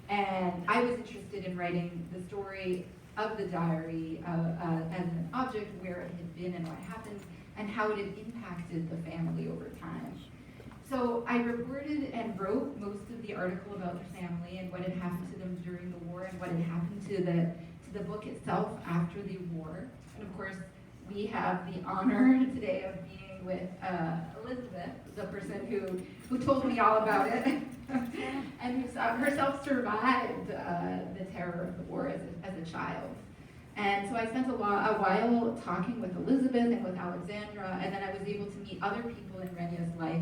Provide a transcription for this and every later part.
And I was interested in writing the story of the diary as an object, where it had been and what happened, and how it had impacted the family over time. So I reported and wrote most of the article about the family and what had happened to them during the war and what had happened to the book itself after the war. And of course, we have the honor today of being with Elizabeth, the person who told me all about it and who herself survived the terror of the war as a child. And so I spent a while talking with Elizabeth and with Alexandra, and then I was able to meet other people in Renia's life.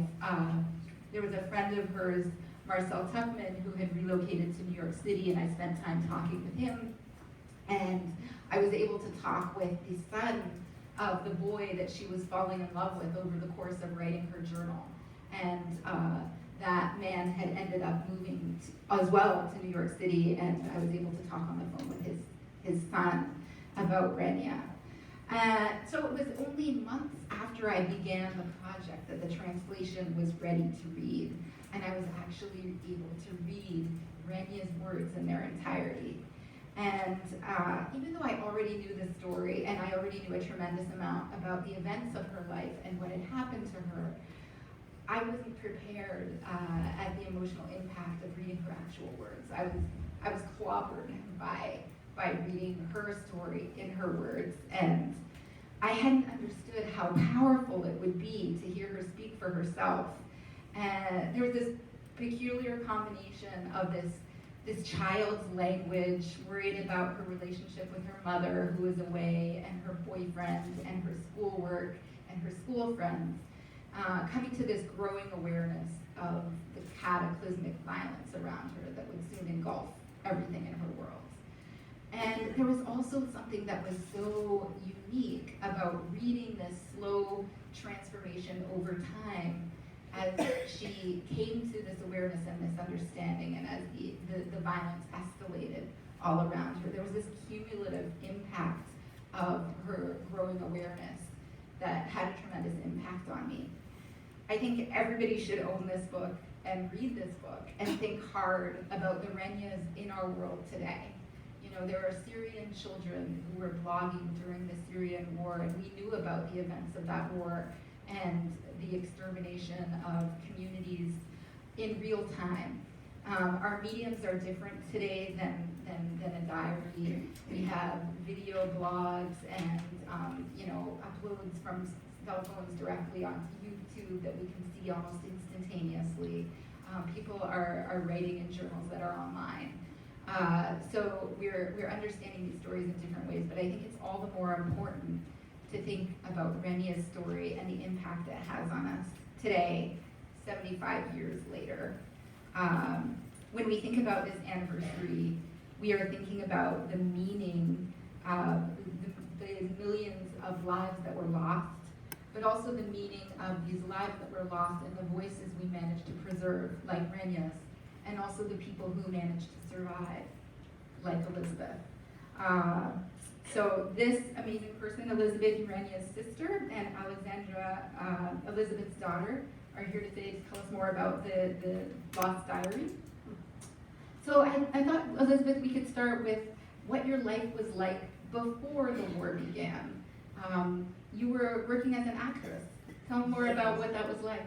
There was a friend of hers, Marcel Tuckman, who had relocated to New York City, and I spent time talking with him. And I was able to talk with the son of the boy that she was falling in love with over the course of writing her journal. And that man had ended up moving as well to New York City, and I was able to talk on the phone with his son about Renia. So it was only months after I began the project that the translation was ready to read, and I was actually able to read Renia's words in their entirety. And even though I already knew the story, and I already knew a tremendous amount about the events of her life and what had happened to her, I wasn't prepared at the emotional impact of reading her actual words. I was clobbered by reading her story in her words, and I hadn't understood how powerful it would be to hear her speak for herself. And there was this peculiar combination of this child's language, worried about her relationship with her mother who was away, and her boyfriend, and her schoolwork, and her school friends, coming to this growing awareness of the cataclysmic violence around her that would soon engulf everything in her world. And there was also something that was so unique about reading this slow transformation over time as she came to this awareness and this understanding, and as the violence escalated all around her. There was this cumulative impact of her growing awareness that had a tremendous impact on me. I think everybody should own this book and read this book and think hard about the Renias in our world today. You know, there are Syrian children who were blogging during the Syrian war, and we knew about the events of that war and the extermination of communities in real time. Our mediums are different today than a diary. We have video blogs and uploads from cell phones directly onto YouTube that we can see almost instantaneously. People are writing in journals that are online. So we're understanding these stories in different ways, but I think it's all the more important to think about Renia's story and the impact it has on us today, 75 years later. When we think about this anniversary, we are thinking about the meaning of the millions of lives that were lost, but also the meaning of these lives that were lost and the voices we managed to preserve, like Renia's, and also the people who managed to survive, like Elizabeth. So this amazing person, Elizabeth, Renia's sister, and Alexandra, Elizabeth's daughter, are here today to tell us more about the lost diary. So I thought, Elizabeth, we could start with what your life was like before the war began. You were working as an actress. Tell me more about what that was like.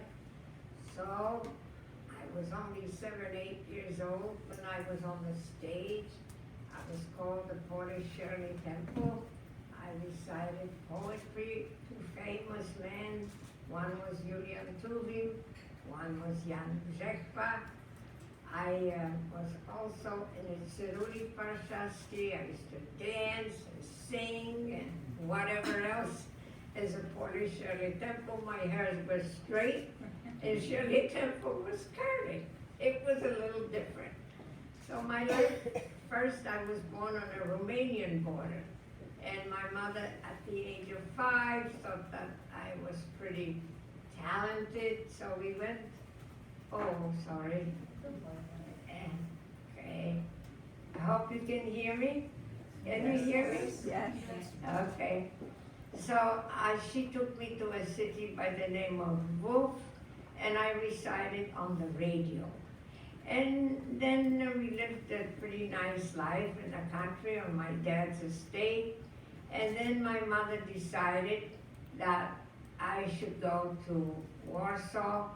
So, I was only 7, 8 years old when I was on the stage. I was called the Polish Shirley Temple. I recited poetry to famous men. One was Julian Tuwim, one was Jan Brzechwa. I was also in the Ceruli Parszewski. I used to dance and sing and whatever else. As a Polish Shirley Temple, my hair was straight, and Shirley Temple was curly. It was a little different. So my life, first I was born on a Romanian border, and my mother at the age of 5 thought that I was pretty talented, so we went, sorry. Okay, I hope you can hear me. Can you hear me? Yes. Okay. So she took me to a city by the name of Wolf, and I recited on the radio. And then we lived a pretty nice life in the country on my dad's estate. And then my mother decided that I should go to Warsaw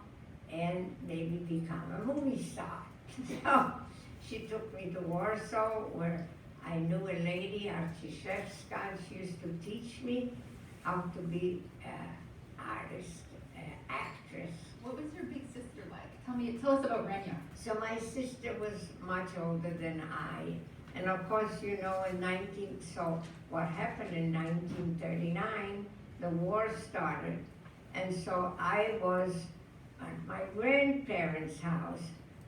and maybe become a movie star. So she took me to Warsaw, where I knew a lady, Arciszewska, and she used to teach me how to be an artist, actress. What was your big sister like? Tell us about Renia. So my sister was much older than I. And of course, you know, so what happened in 1939, the war started. And so I was at my grandparents' house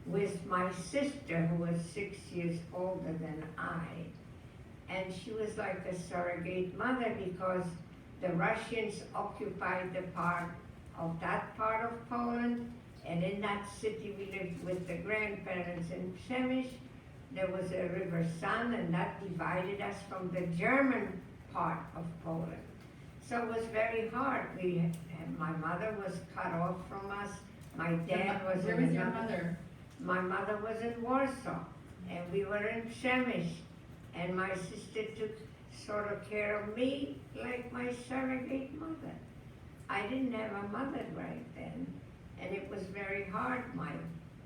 with my sister, who was 6 years older than I. And she was like a surrogate mother, because the Russians occupied the part of that part of Poland. And in that city, we lived with the grandparents in Przemyśl. There was a river San, and that divided us from the German part of Poland. So it was very hard. My mother was cut off from us. My dad was Where was your mother? My mother was in Warsaw, and we were in Przemyśl. And my sister took sort of care of me like my surrogate mother. I didn't have a mother right then, and it was very hard. My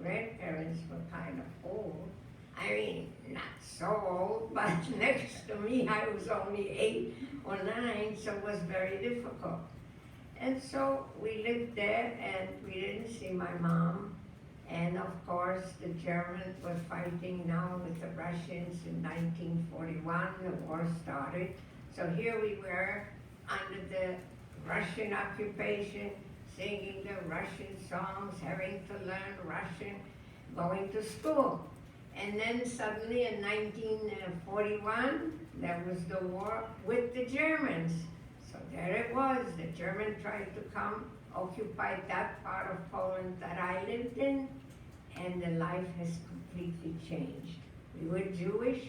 grandparents were kind of old. I mean, not so old, but next to me, I was only 8 or 9, so it was very difficult. And so we lived there, and we didn't see my mom. And of course, the Germans were fighting now with the Russians in 1941. The war started. So here we were under the Russian occupation, singing the Russian songs, having to learn Russian, going to school. And then suddenly in 1941, there was the war with the Germans. So there it was. The Germans tried to come, occupy that part of Poland that I lived in, and the life has completely changed. We were Jewish,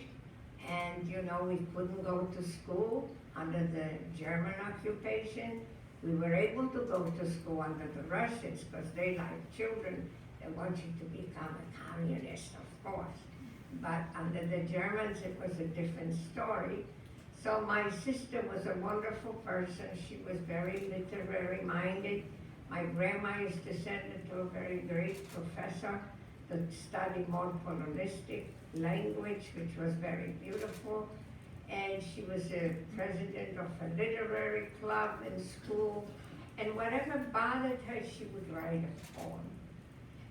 and you know, we couldn't go to school under the German occupation. We were able to go to school under the Russians, because they, like children, they want you to become a communist, of course. But under the Germans, it was a different story. So my sister was a wonderful person. She was very literary minded. My grandma used to send her to a very great professor to study more pluralistic language, which was very beautiful. And she was a president of a literary club in school. And whatever bothered her, she would write a poem.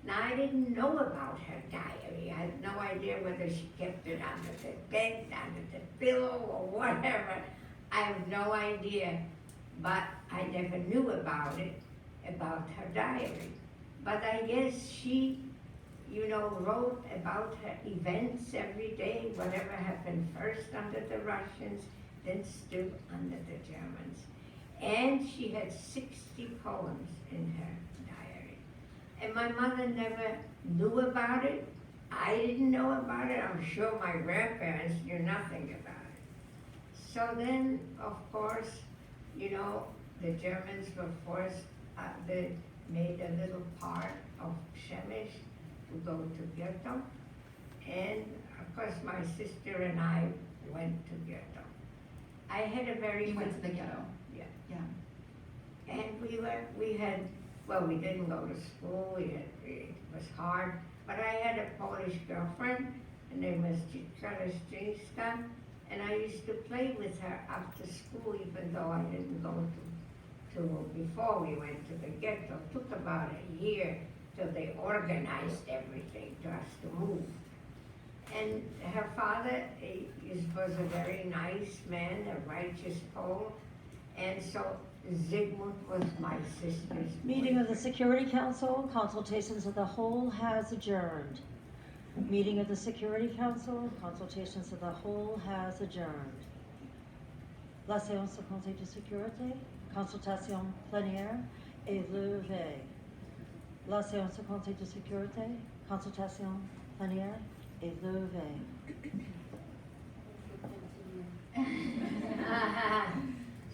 Now, I didn't know about her diary. I had no idea whether she kept it under the bed, under the pillow, or whatever. I have no idea. But I never knew about it, about her diary. But I guess she, you know, wrote about her events every day, whatever happened first under the Russians, then still under the Germans. And she had 60 poems in her diary. And my mother never knew about it. I didn't know about it. I'm sure my grandparents knew nothing about it. So then, of course, you know, the Germans were forced, they made a little part of Przemyśl to go to ghetto. And of course, my sister and I went to ghetto. I had a very You went to the ghetto. Yeah. Yeah. And we didn't go to school. It was hard. But I had a Polish girlfriend. Her name was Alexandra, and I used to play with her after school, even though I didn't go to before we went to the ghetto. It took about a year till they organized everything to us to move. And her father was a very nice man, a righteous Pole, and so Zygmunt was my sister's Meeting of the Security Council, consultations of the whole has adjourned. Meeting of the Security Council, consultations of the whole has adjourned. La séance du Conseil de sécurité, consultation plénière est levée. La séance du Conseil de sécurité, consultation plénière est levée.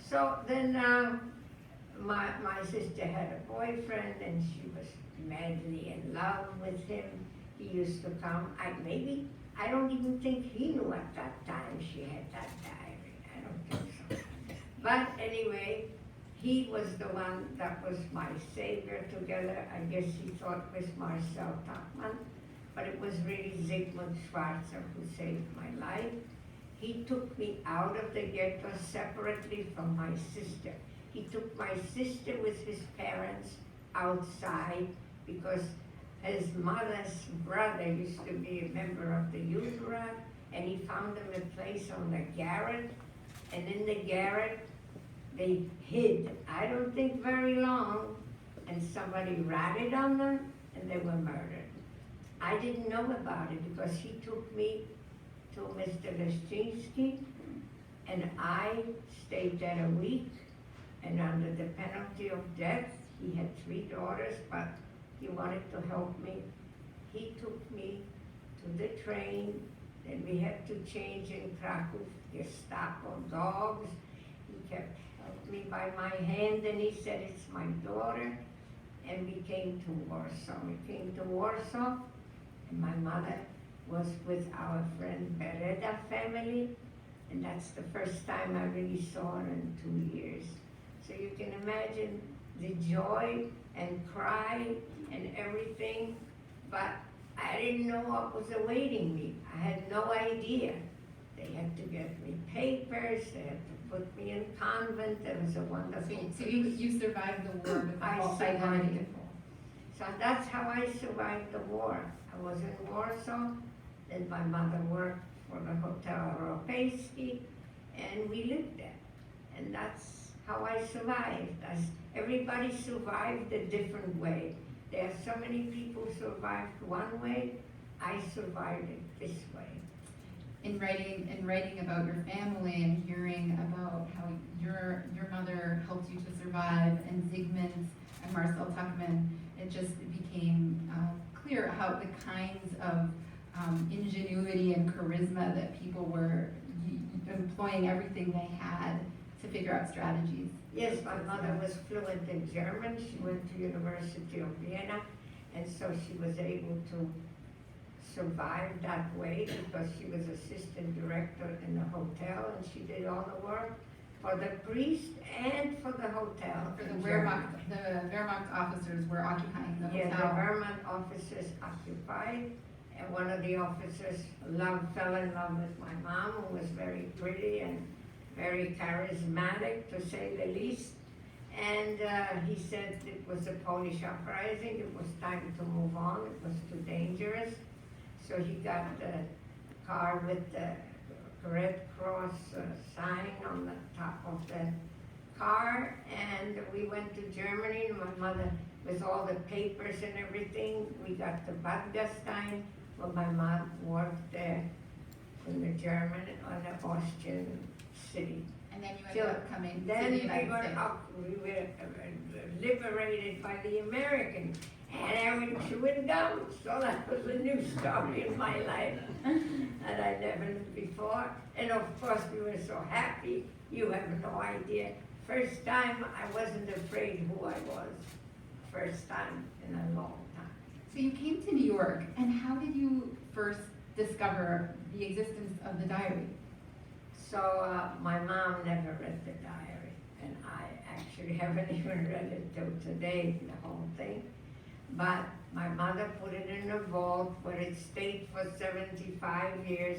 So then my sister had a boyfriend, and she was madly in love with him, He used to come, I don't even think he knew at that time she had that diary. I don't think so. But anyway, he was the one that was my savior together. I guess he thought it was Marcel Tachmann, but it was really Zygmunt Schwarzer who saved my life. He took me out of the ghetto separately from my sister. He took my sister with his parents outside because his mother's brother used to be a member of the youth run, and he found them a place on the garret, and in the garret they hid, I don't think very long, and somebody ratted on them and they were murdered. I didn't know about it because he took me to Mr. Leszczynski, and I stayed there a week, and under the penalty of death, he had 3 daughters, but he wanted to help me. He took me to the train, and we had to change in Krakow, Gestapo dogs. He kept helping me by my hand, and he said, it's my daughter, and we came to Warsaw. We came to Warsaw, and my mother was with our friend Bereda family, and that's the first time I really saw her in 2 years. So you can imagine the joy and cry and everything, but I didn't know what was awaiting me. I had no idea. They had to get me papers, they had to put me in convent. There was a wonderful... So you survived the war with I false survived identity. it. So that's how I survived the war. I was in Warsaw, then my mother worked for the Hotel Europejski, and we lived there. And that's how I survived. Everybody survived a different way. There are so many people who survived one way. I survived it this way. In writing about your family and hearing about how your mother helped you to survive, and Zygmunt and Marcel Tachmann, it just became clear how the kinds of ingenuity and charisma that people were employing everything they had to figure out strategies. Yes, my mother was fluent in German. She went to University of Vienna, and so she was able to survive that way because she was assistant director in the hotel, and she did all the work for the priest and for the hotel. For the Wehrmacht officers were occupying the Yeah, the hotel. Wehrmacht officers occupied, and one of the officers fell in love with my mom, who was very pretty and very charismatic, to say the least. And he said it was a Polish uprising, it was time to move on, it was too dangerous. So he got the car with the Red Cross sign on the top of the car, and we went to Germany, and my mother, with all the papers and everything, we got to Bad Gastein, where my mom worked there in the German or the Austrian city. And then you ended up coming to Then the United States. we were liberated by the Americans, and I went chewing gum, so that was a new story in my life that I never knew before. And of course we were so happy, you have no idea. First time I wasn't afraid who I was, first time in a long time. So you came to New York, and how did you first discover the existence of the diary? So my mom never read the diary, and I actually haven't even read it till today, the whole thing. But my mother put it in a vault where it stayed for 75 years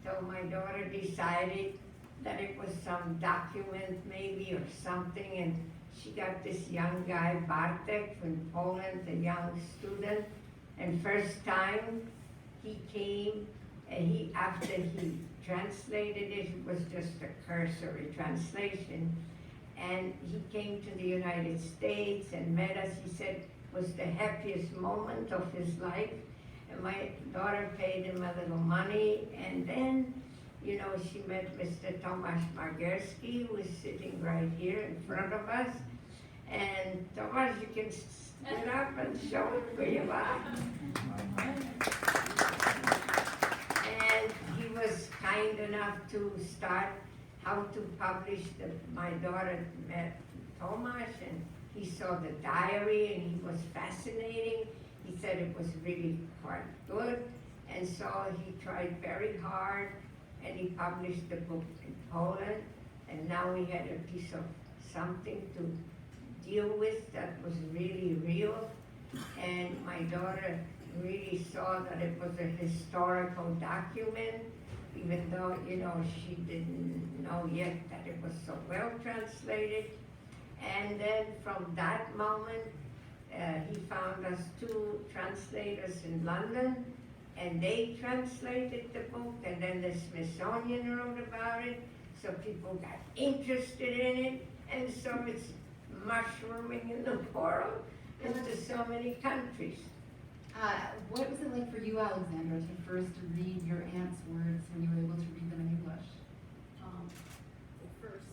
till my daughter decided that it was some document maybe or something, and she got this young guy, Bartek, from Poland, a young student, and first time he came, and after he translated it, it was just a cursory translation, and he came to the United States and met us. He said it was the happiest moment of his life, and my daughter paid him a little money, and then, you know, she met Mr. Tomasz Margerski, who was sitting right here in front of us, and Tomasz, you can stand up and show it where you are. And he was kind enough to start how to publish my daughter met Tomasz, and he saw the diary, and he was fascinating. he said it was really quite good, and so he tried very hard, and he published the book in Poland, and now he had a piece of something to deal with that was really real, and my daughter really saw that it was a historical document, even though, you know, she didn't know yet that it was so well translated. And then from that moment, he found us 2 translators in London, and they translated the book, and then the Smithsonian wrote about it, so people got interested in it, and so it's mushrooming in the world into so many countries. What was it like for you, Alexandra, to first read your aunt's words when you were able to read them in English? First,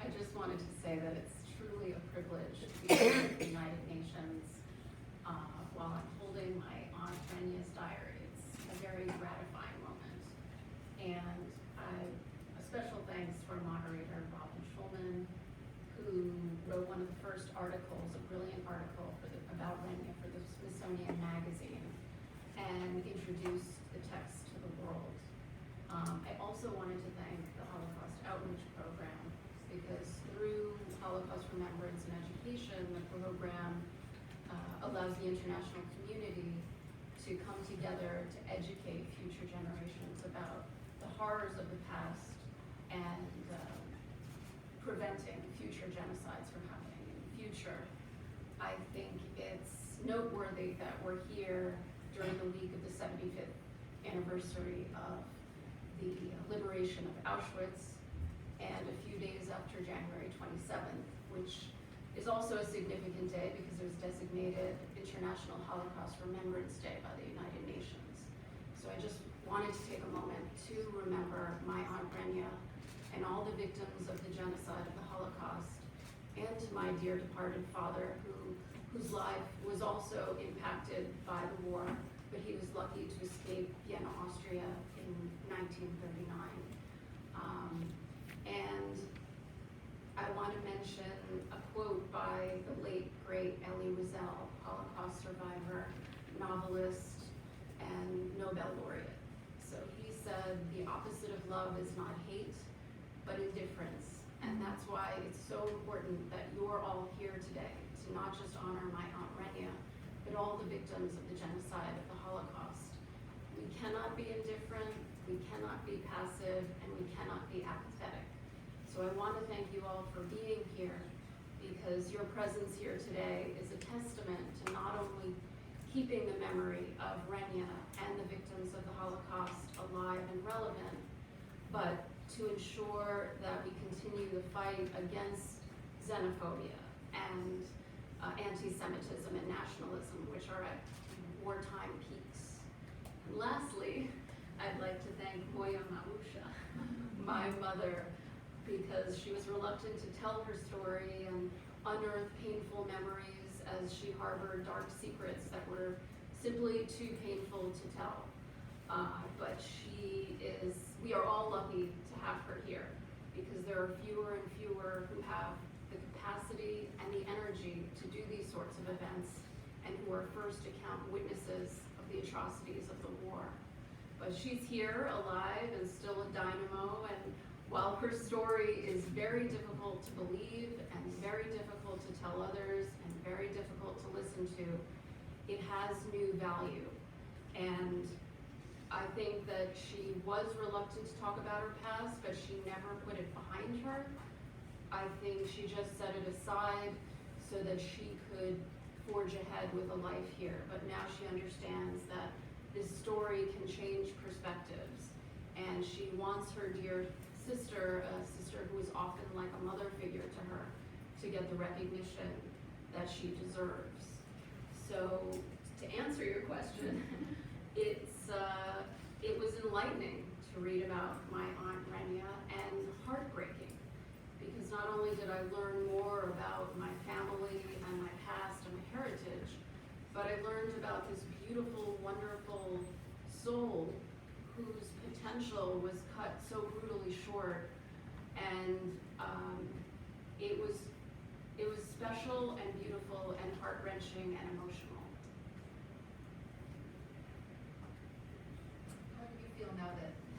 I just wanted to say that it's truly a privilege to be here at the United Nations while I'm holding my Aunt Renia's diary. It's a very gratifying moment. And a special thanks for moderator Robin Schulman, who wrote one of the first articles, a brilliant article about Renia for the Smithsonian Magazine, and introduced the text to the world. I also wanted to thank the Holocaust Outreach Program, because through Holocaust Remembrance and Education, the program allows the international community to come together to educate future generations about the horrors of the past and preventing future genocides from happening in the future. I think it's noteworthy that we're here during the week of the 75th anniversary of the liberation of Auschwitz, and a few days after January 27th, which is also a significant day because it was designated International Holocaust Remembrance Day by the United Nations. So I just wanted to take a moment to remember my Aunt Renia and all the victims of the genocide of the Holocaust, and to my dear departed father, whose life was also impacted by the war, but he was lucky to escape Vienna, Austria in 1939. And I want to mention a quote by the late, great Elie Wiesel, Holocaust survivor, novelist, and Nobel laureate. So he said, "The opposite of love is not hate, but indifference." And that's why it's so important that you're all here today to not just honor my Aunt Renia, but all the victims of the genocide of the Holocaust. We cannot be indifferent, we cannot be passive, and we cannot be apathetic. So I want to thank you all for being here, because your presence here today is a testament to not only keeping the memory of Renia and the victims of the Holocaust alive and relevant, but to ensure that we continue the fight against xenophobia and anti-Semitism and nationalism, which are at wartime peaks. And lastly, I'd like to thank Moya Mausha, my mother, because she was reluctant to tell her story and unearth painful memories as she harbored dark secrets that were simply too painful to tell. But we are all lucky to have her here, because there are fewer and fewer who have the capacity and the energy to do these sorts of events, and who are first account witnesses of the atrocities of the war. But she's here, alive, and still a dynamo, and while her story is very difficult to believe and very difficult to tell others and very difficult to listen to, it has new value. And I think that she was reluctant to talk about her past, but she never put it behind her. I think she just set it aside so that she could forge ahead with a life here. But now she understands that this story can change perspectives, and she wants her dear sister, a sister who is often like a mother figure to her, to get the recognition that she deserves. So to answer your question, it was enlightening to read about my Aunt Renia, and heartbreaking, because not only did I learn more about my family and my past and my heritage, but I learned about this beautiful, wonderful soul whose potential was cut so brutally short. And it was special and beautiful and heart-wrenching and emotional.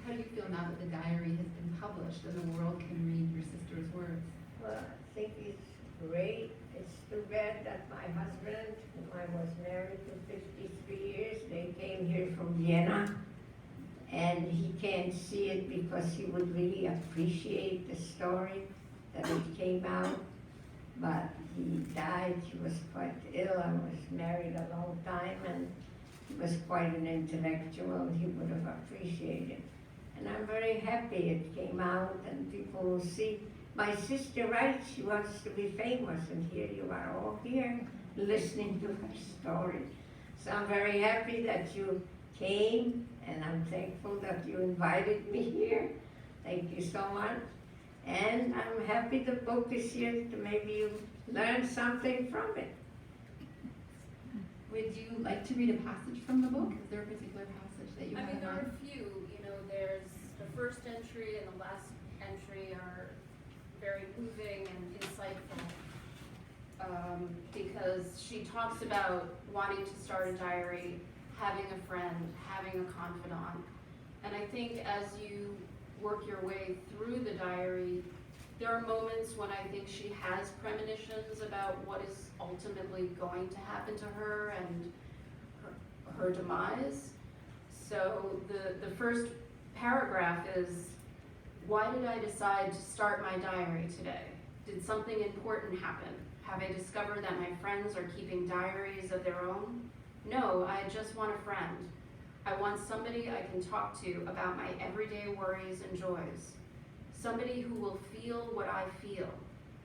How do you feel now that the diary has been published and the world can read your sister's words? Well, I think it's great. It's too bad that my husband, whom I was married to 53 years, they came here from Vienna, and he can't see it because he would really appreciate the story that it came out. But he died. He was quite ill. I was married a long time, and he was quite an intellectual. He would have appreciated. And I'm very happy it came out, and people will see. My sister writes, she wants to be famous, and here you are all here listening to her story. So I'm very happy that you came, and I'm thankful that you invited me here. Thank you so much. And I'm happy the book is here to maybe you learn something from it. Would you like to read a passage from the book? Is there a particular passage that you I have mean, in there are mind? a few, there's the first entry and the last entry are very moving and insightful. Because she talks about wanting to start a diary, having a friend, having a confidant. And I think as you work your way through the diary, there are moments when I think she has premonitions about what is ultimately going to happen to her and her demise. So the first paragraph is, why did I decide to start my diary today? Did something important happen? Have I discovered that my friends are keeping diaries of their own? No, I just want a friend. I want somebody I can talk to about my everyday worries and joys. Somebody who will feel what I feel,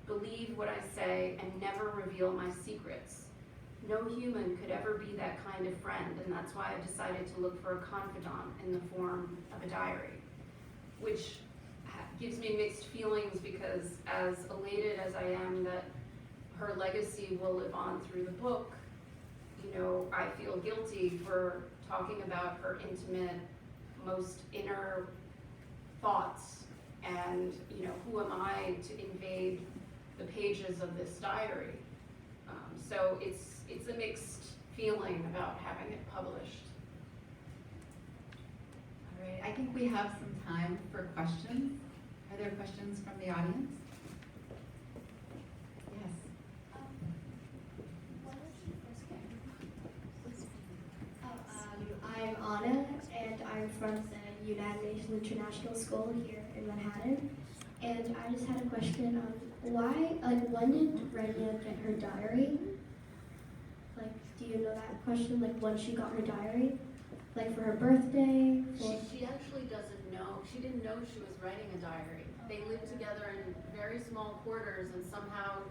believe what I say, and never reveal my secrets. No human could ever be that kind of friend, and that's why I decided to look for a confidant in the form of a diary, which gives me mixed feelings because as elated as I am that her legacy will live on through the book, I feel guilty for talking about her intimate, most inner thoughts, and who am I to invade the pages of this diary? So it's a mixed feeling about having it published. All right, I think we have some time for questions. Are there questions from the audience? Yes. I'm Anna, and I'm from the United Nations International School here in Manhattan. And I just had a question on when did Renia get her diary? Do you know that question? When she got her diary? For her birthday? She actually doesn't know. She didn't know she was writing a diary. They lived together in very small quarters, and somehow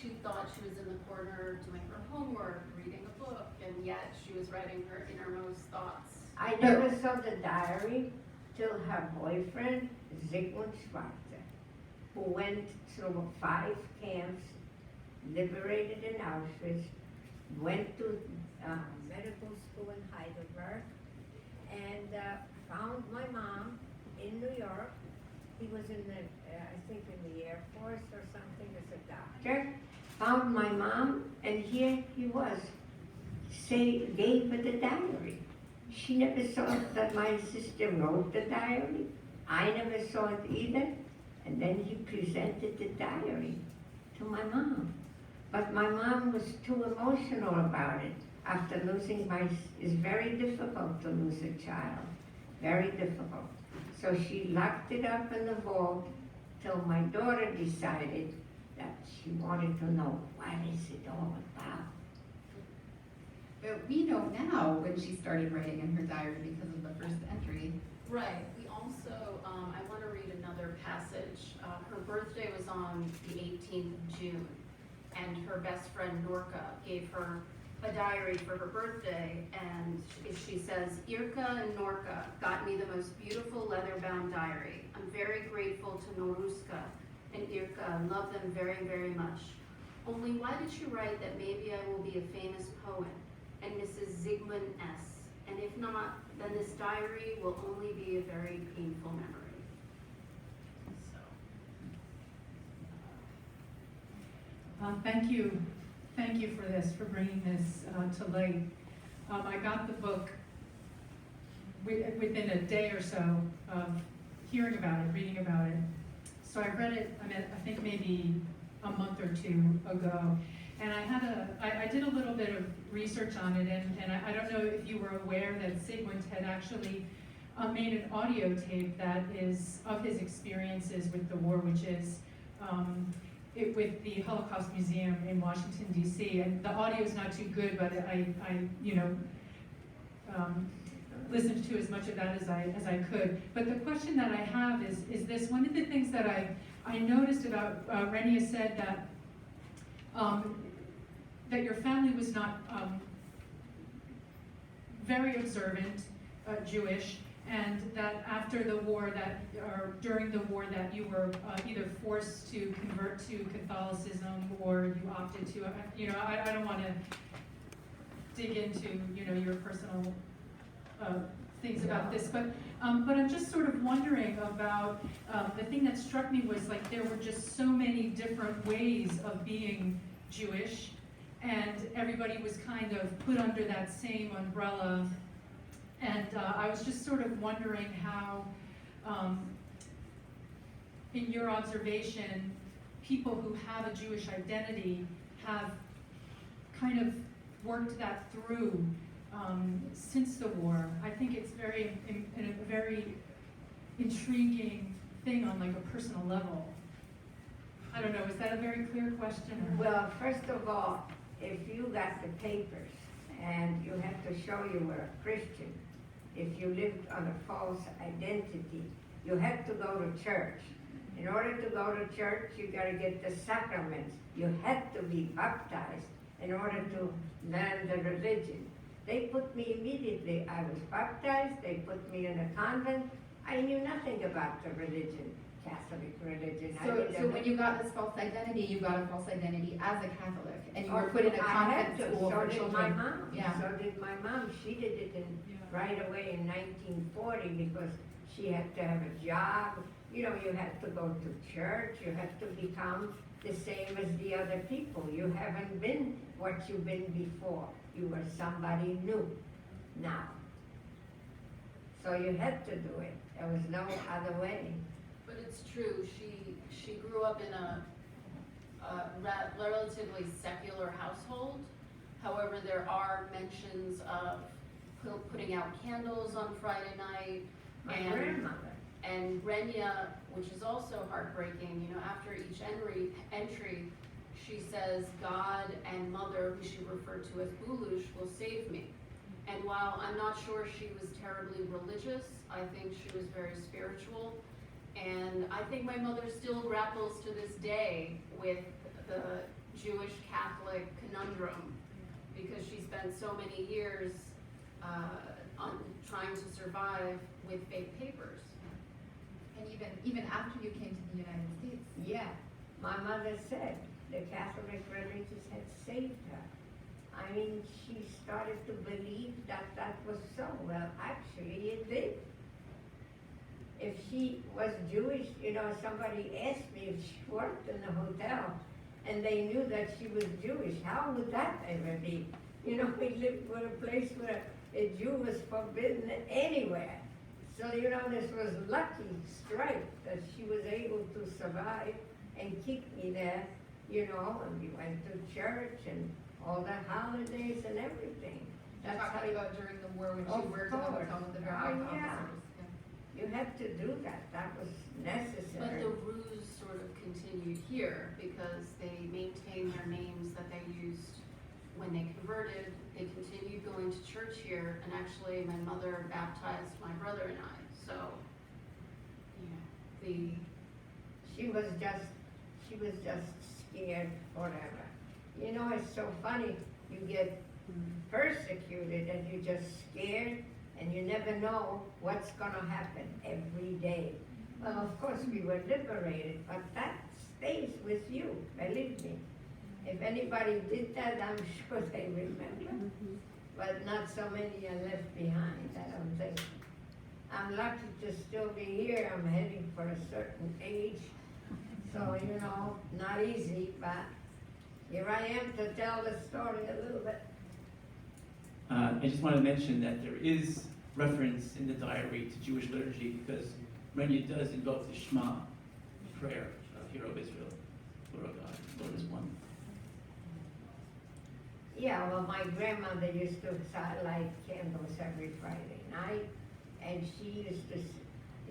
she thought she was in the corner doing her homework, reading a book, and yet she was writing her innermost thoughts. I never saw the diary till her boyfriend, Zygmunt Schwarzer, who went through 5 camps, liberated in Auschwitz, went to medical school in Heidelberg, and found my mom in New York. He was in the Air Force or something as a doctor. Found my mom, and here he was. Gave her the diary. She never saw that my sister wrote the diary. I never saw it either. And then he presented the diary to my mom. But my mom was too emotional about it. After losing it's very difficult to lose a child. Very difficult. So she locked it up in the vault till my daughter decided that she wanted to know, what is it all about? But we know now when she started writing in her diary because of the first entry. Right. We also, I want to read another passage. Her birthday was on the 18th of June, and her best friend Norka gave her a diary for her birthday, and she says, Irka and Norka got me the most beautiful leather-bound diary. I'm very grateful to Noruska and Irka and love them very, very much. Only why did she write that maybe I will be a famous poet and Mrs. Zygmunt S. And if not, then this diary will only be a very painful memory. So. Thank you. Thank you for this, for bringing this to light. I got the book within a day or so of hearing about it, reading about it. So I read it, I think maybe a month or two ago. And I did a little bit of research on it, and I don't know if you were aware that Sigmund had actually made an audio tape that is of his experiences with the war, which is with the Holocaust Museum in Washington, D.C. And the audio is not too good, but I listened to as much of that as I could. But the question that I have is this: one of the things that I noticed about Renia said that that your family was not very observant, Jewish, and that after the war or during the war that you were either forced to convert to Catholicism or you opted to, I don't want to dig into, your personal things about this, but I'm just sort of wondering about, the thing that struck me was like there were just so many different ways of being Jewish, and everybody was kind of put under that same umbrella. And I was just sort of wondering how, in your observation, people who have a Jewish identity have kind of worked that through since the war. I think it's a very intriguing thing on like a personal level. I don't know, is that a very clear question? Or? Well, first of all, if you got the papers and you have to show you were a Christian, if you lived on a false identity, you have to go to church. In order to go to church, you got to get the sacraments. You had to be baptized in order to learn the religion. They put me immediately. I was baptized. They put me in a convent. I knew nothing about the religion, Catholic religion. So when you got this false identity, you got a false identity as a Catholic, and you were put in a convent school so for did children. my mom. Yeah. So did my mom. She did it right away in 1940 because she had to have a job. You had to go to church. You have to become the same as the other people. You haven't been what you've been before. You were somebody new now. So you had to do it. There was no other way. But it's true, she grew up in a relatively secular household. However, there are mentions of putting out candles on Friday night. My grandmother. And Renia, which is also heartbreaking, after each entry, she says, God and Mother, who she referred to as Bulush, will save me. And while I'm not sure she was terribly religious, I think she was very spiritual. And I think my mother still grapples to this day with the Jewish Catholic conundrum, because she spent so many years on trying to survive with fake papers. And even after you came to the United States. Yeah, my mother said the Catholic religion had saved her. I mean, she started to believe that was so. Well, actually, it did. If she was Jewish, somebody asked me if she worked in a hotel and they knew that she was Jewish, how would that ever be? We lived in a place where a Jew was forbidden anywhere. So, this was lucky strike that she was able to survive and keep me there, and we went to church and all the holidays and everything. That's talking about during the war when she worked in the hotel with the drama officers. You have to do that. That was necessary. But the ruse sort of continued here because they maintained their names that they used when they converted. They continued going to church here, and actually my mother baptized my brother and I. So, she was just scared forever. It's so funny. You get persecuted and you're just scared and you never know what's going to happen every day. Well, of course we were liberated, but that stays with you, believe me. If anybody did that, I'm sure they remember. But not so many are left behind, I don't think. I'm lucky to still be here. I'm heading for a certain age. So, not easy, but here I am to tell the story a little bit. I just want to mention that there is reference in the diary to Jewish liturgy, because Renia does invoke the Shema prayer of Hero of Israel, Lord our God, Lord is one. Yeah, well, my grandmother used to light candles every Friday night, and she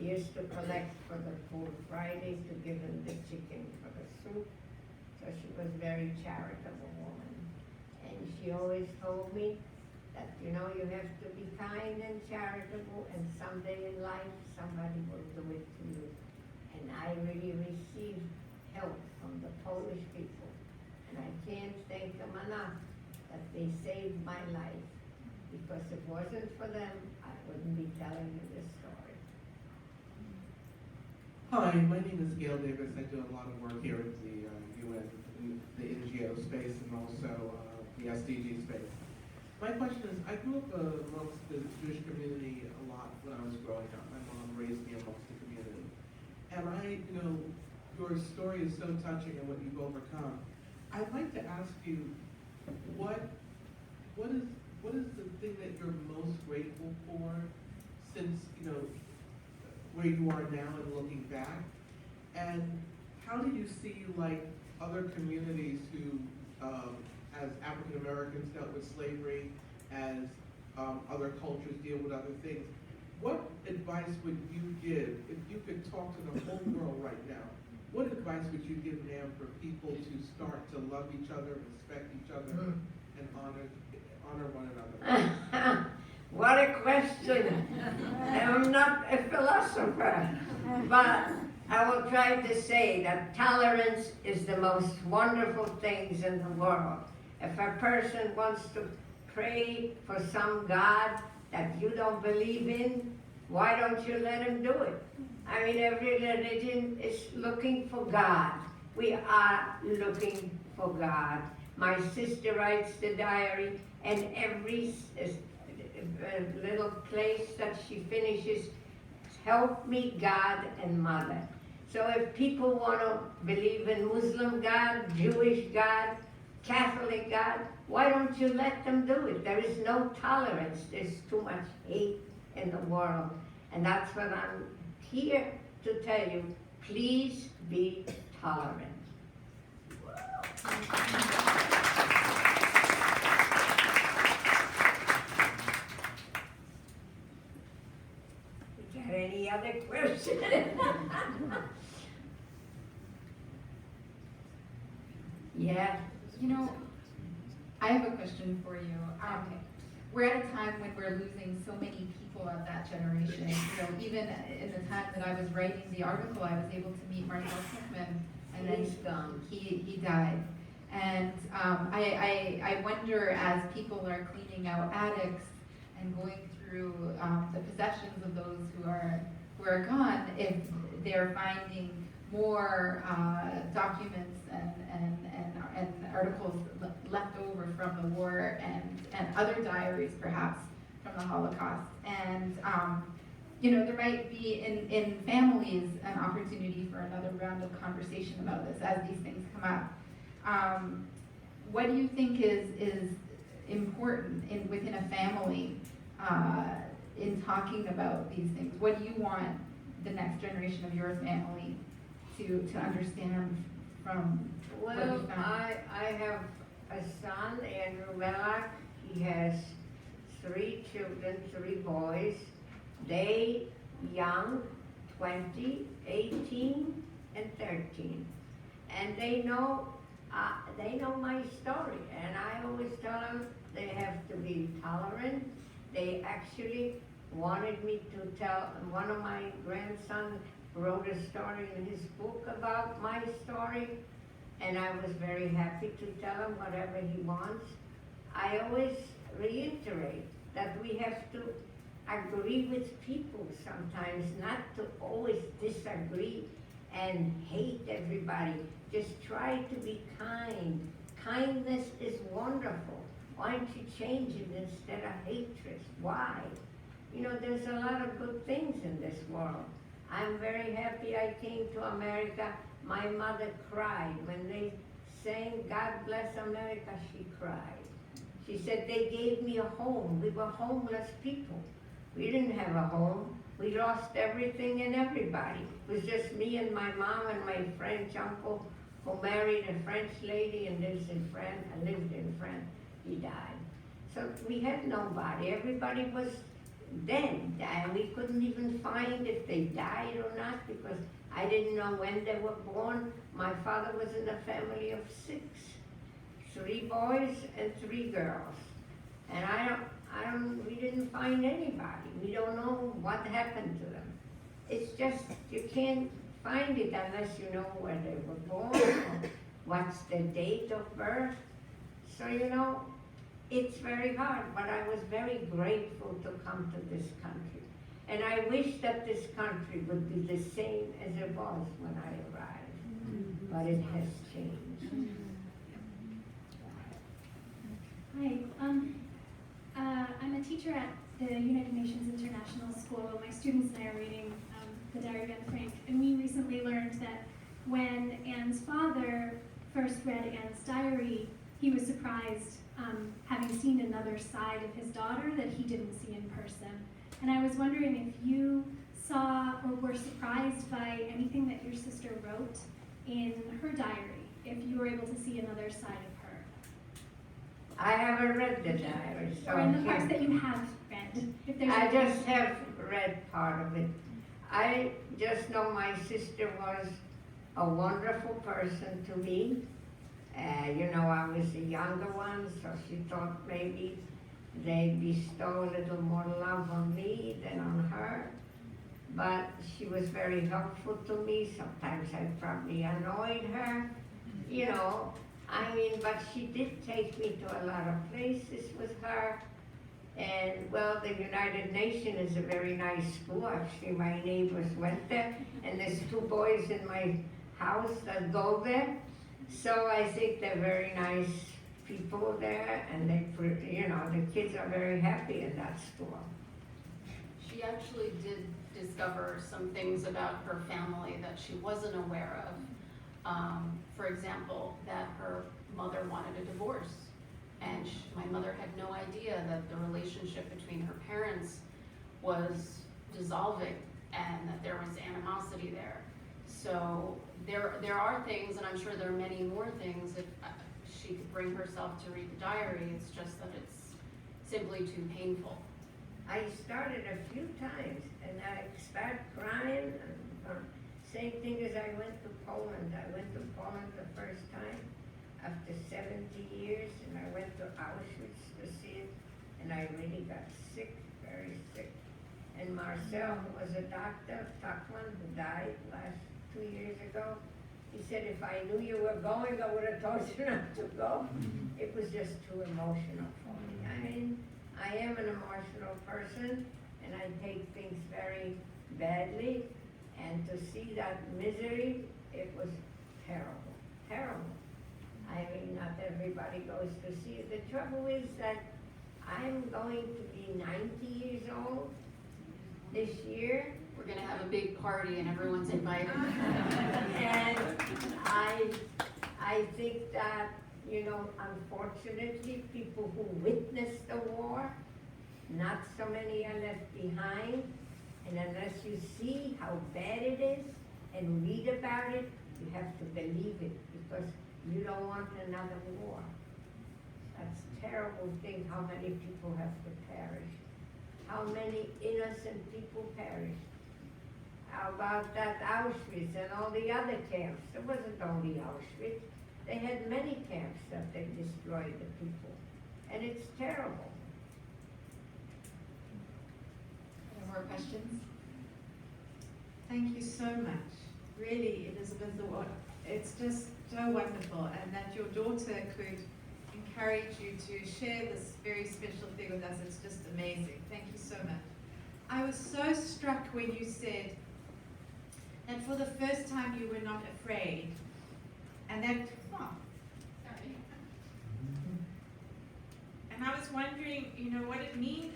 used to collect for the Food Friday to give them the chicken for the soup. So she was a very charitable woman. And she always told me that, you know, you have to be kind and charitable, and someday in life somebody will do it to you. And I really received help from the Polish people. And I can't thank them enough that they saved my life. Because if it wasn't for them, I wouldn't be telling you this story. Hi, my name is Gail Davis. I do a lot of work here at the UN, in the NGO space, and also the SDG space. My question is, I grew up amongst the Jewish community a lot when I was growing up. My mom raised me amongst the community. And your story is so touching and what you've overcome. I'd like to ask you, what is the thing that you're most grateful for since, where you are now and looking back? And how do you see, other communities who, as African Americans dealt with slavery, as other cultures deal with other things? What advice would you give if you could talk to the whole world right now? What advice would you give now for people to start to love each other, respect each other, and honor one another? What a question. I'm not a philosopher, but I will try to say that tolerance is the most wonderful things in the world. If a person wants to pray for some God that you don't believe in, why don't you let him do it? I mean, every religion is looking for God. We are looking for God. My sister writes the diary, and every little place that she finishes, help me, God and Mother. So if people want to believe in Muslim God, Jewish God, Catholic God, why don't you let them do it? There is no tolerance. There's too much hate in the world. And that's what I'm here to tell you. Please be tolerant. Is there any other question? Yeah. I have a question for you. We're at a time when we're losing so many people of that generation. Even in the time that I was writing the article, I was able to meet Marcel Hickman, and then He's gone. he died. And I wonder, as people are cleaning out attics and going through the possessions of those who are gone, if they're finding more documents and articles left over from the war and other diaries perhaps from the Holocaust. And there might be in families an opportunity for another round of conversation about this as these things come up. What do you think is important within a family in talking about these things? What do you want the next generation of your family to understand from what you Well, found? I have a son, Andrew Bellak. He has 3 children, 3 boys. They young, 20, 18, and 13. And they know my story. And I always tell them they have to be tolerant. They actually wanted me to tell, one of my grandsons wrote a story in his book about my story, and I was very happy to tell him whatever he wants. I always reiterate that we have to agree with people sometimes, not to always disagree and hate everybody. Just try to be kind. Kindness is wonderful. Why don't you change it instead of hatred? Why? There's a lot of good things in this world. I'm very happy I came to America. My mother cried. When they sang God Bless America, she cried. She said, they gave me a home. We were homeless people. We didn't have a home. We lost everything and everybody. It was just me and my mom and my French uncle who married a French lady and lived in France. He died. So we had nobody. Everybody was dead. And we couldn't even find if they died or not because I didn't know when they were born. My father was in a family of 6, 3 boys and 3 girls. And we didn't find anybody. We don't know what happened to them. It's just, you can't find it unless you know where they were born or what's the date of birth. So, it's very hard, but I was very grateful to come to this country. And I wish that this country would be the same as it was when I arrived, but it has changed. Hi, I'm a teacher at the United Nations International School. My students and I are reading the Diary of Anne Frank, and we recently learned that when Anne's father first read Anne's diary, he was surprised, having seen another side of his daughter that he didn't see in person. And I was wondering if you saw or were surprised by anything that your sister wrote in her diary, if you were able to see another side of her. I haven't read the diary, so Or in the parts that you have read. If there's I anything- just have read part of it. I just know my sister was a wonderful person to me. I was the younger one, so she thought maybe they'd bestow a little more love on me than on her. But she was very helpful to me. Sometimes I probably annoyed her, but she did take me to a lot of places with her. And well, the United Nations is a very nice school. Actually, my neighbors went there, and there's 2 boys in my house that go there. So I think they're very nice people there, and the kids are very happy in that school. She actually did discover some things about her family that she wasn't aware of. For example, that her mother wanted a divorce. And my mother had no idea that the relationship between her parents was dissolving and that there was animosity there. So there are things, and I'm sure there are many more things, if she could bring herself to read the diary. It's just that it's simply too painful. I started a few times, and I started crying. Same thing as I went to Poland. I went to Poland the first time after 70 years, and I went to Auschwitz to see it, and I really got sick, very sick. And Marcel, who was a doctor, Tuckman, who died last 2 years ago, he said, if I knew you were going, I would have told you not to go. It was just too emotional for me. I am an emotional person, and I take things very badly, and to see that misery, it was terrible, terrible. Not everybody goes to see it. The trouble is that I'm going to be 90 years old this year. We're gonna have a big party and everyone's invited. And I think that, unfortunately, people who witnessed the war, not so many are left behind. And unless you see how bad it is and read about it, you have to believe it, because you don't want another war. That's a terrible thing, how many people have to perish. How many innocent people perished. How about that Auschwitz and all the other camps? It wasn't only Auschwitz. They had many camps that they destroyed the people. And it's terrible. Any more questions? Thank you so much. Really, Elizabeth, it's just so wonderful, and that your daughter could encourage you to share this very special thing with us. It's just amazing. Thank you so much. I was so struck when you said that for the first time you were not afraid, and that, sorry. And I was wondering, what it means.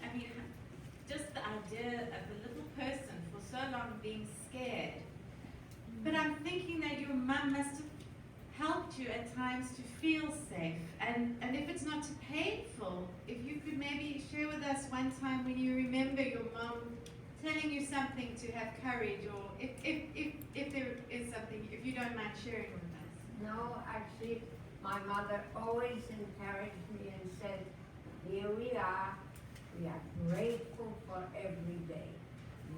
Just the idea of a little person for so long being scared. But I'm thinking that your mum must have helped you at times to feel safe? And if it's not too painful, if you could maybe share with us one time when you remember your mom telling you something to have courage, or if there is something, if you don't mind sharing with us. No, actually, my mother always encouraged me and said, here we are grateful for every day.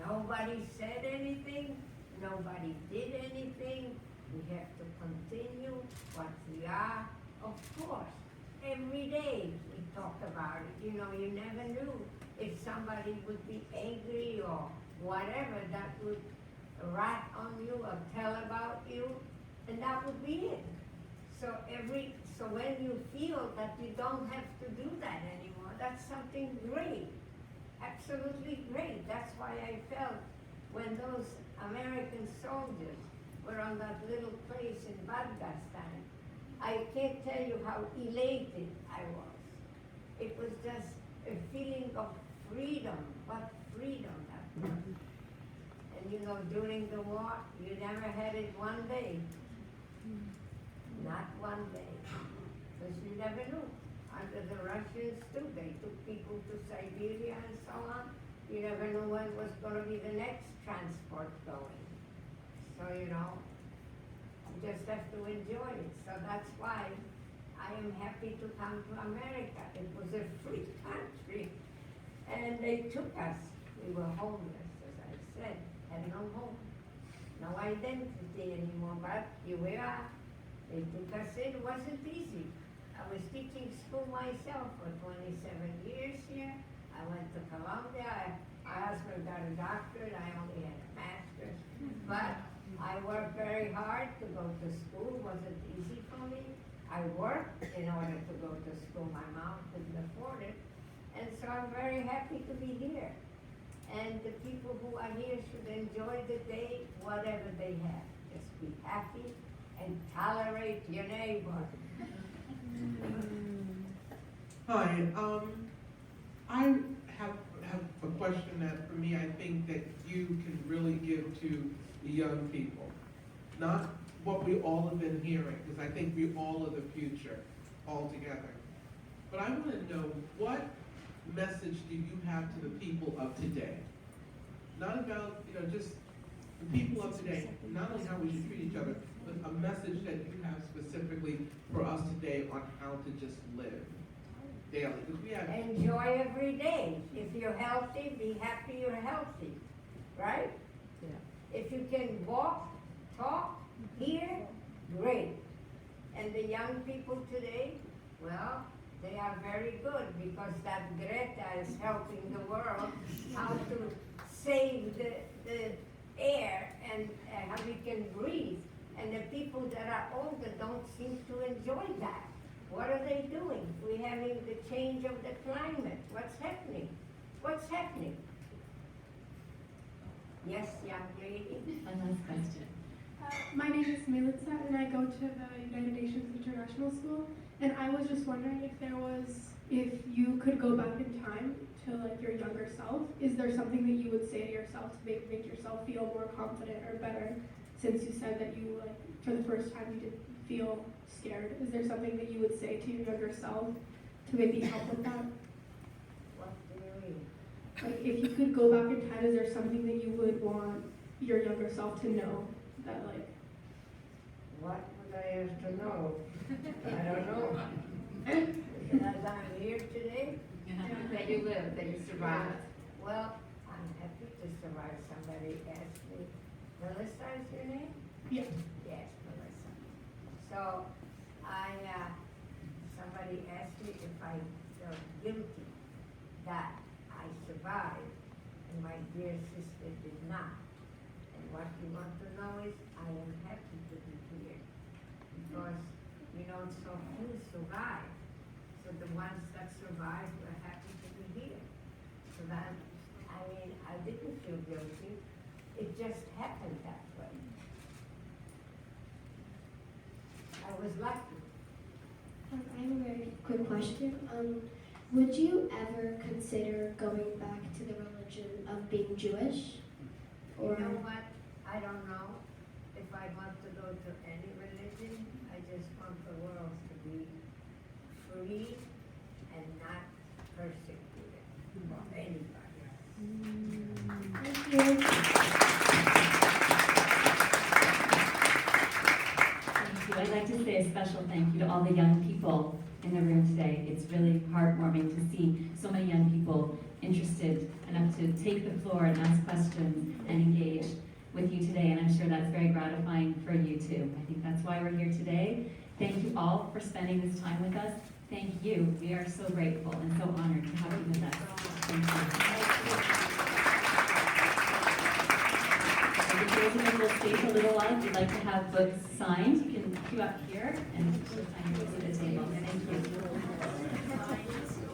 Nobody said anything, nobody did anything, we have to continue what we are. Of course, every day we talk about it. You know, you never knew if somebody would be angry or whatever, that would rat on you or tell about you, and that would be it. So when you feel that you don't have to do that anymore, that's something great, absolutely great. That's why I felt when those American soldiers were on that little place in Afghanistan, I can't tell you how elated I was. It was just a feeling of freedom, what freedom that was. And you know, during the war, you never had it one day. Not one day. Because you never knew. Under the Russians too, they took people to Siberia and so on. You never knew when was going to be the next transport going. So, you know, you just have to enjoy it. So that's why I am happy to come to America. It was a free country. And they took us. We were homeless, as I said, had no home, no identity anymore, but here we are. They took us in. It wasn't easy. I was teaching school myself for 27 years here. I went to Columbia. My husband got a doctorate. I only had a master's. But I worked very hard to go to school. It wasn't easy for me. I worked in order to go to school. My mom couldn't afford it. And so I'm very happy to be here. And the people who are here should enjoy the day, whatever they have. Just be happy and tolerate your neighbor. Hi, I have a question that for me I think that you can really give to the young people. Not what we all have been hearing, because I think we all are the future all together. But I want to know, what message do you have to the people of today? Not about, just the people of today, not only how we should treat each other, but a message that you have specifically for us today on how to just live daily. Because we have Enjoy every day. If you're healthy, be happy you're healthy, right? Yeah. If you can walk, talk, hear, great. And the young people today, well, they are very good because that Greta is helping the world how to save the air and how we can breathe. And the people that are older don't seem to enjoy that. What are they doing? We're having the change of the climate. What's happening? What's happening? Yes, young lady? One last question. My name is Melitza, and I go to the United Nations International School. And I was just wondering if you could go back in time to like your younger self, is there something that you would say to yourself to make yourself feel more confident or better? Since you said that you, like, for the first time you didn't feel scared, is there something that you would say to your younger self to maybe help with that? What do you mean? Like, if you could go back in time, is there something that you would want your younger self to know that, like... What would I have to know? I don't know. As I'm here today, That you lived, that you survived. well, I'm happy to survive. Somebody asked me, Melissa is your name? Yeah. Yes, Melissa. So, somebody asked me if I felt guilty that I survived and my dear sister did not. And what you want to know is I am happy to be here because, so few survive. So the ones that survived were happy to be here. So that, I didn't feel guilty. It just happened that way. I was lucky. I have a very quick question. Would you ever consider going back to the religion of being Jewish? You know what? I don't know. if I want to go to any religion, I just want the world to be free and not persecuted for anybody. Thank you. Thank you. I'd like to say a special thank you to all the young people in the room today. It's really heartwarming to see so many young people interested enough to take the floor and ask questions and engage with you today, and I'm sure that's very gratifying for you too. I think that's why we're here today. Thank you all for spending this time with us. Thank you. We are so grateful and so honored to have you with us. Thank you. The Elizabeth will stay for a little while. If you'd like to have books signed, you can queue up here and she'll sign your books at the table. Thank you.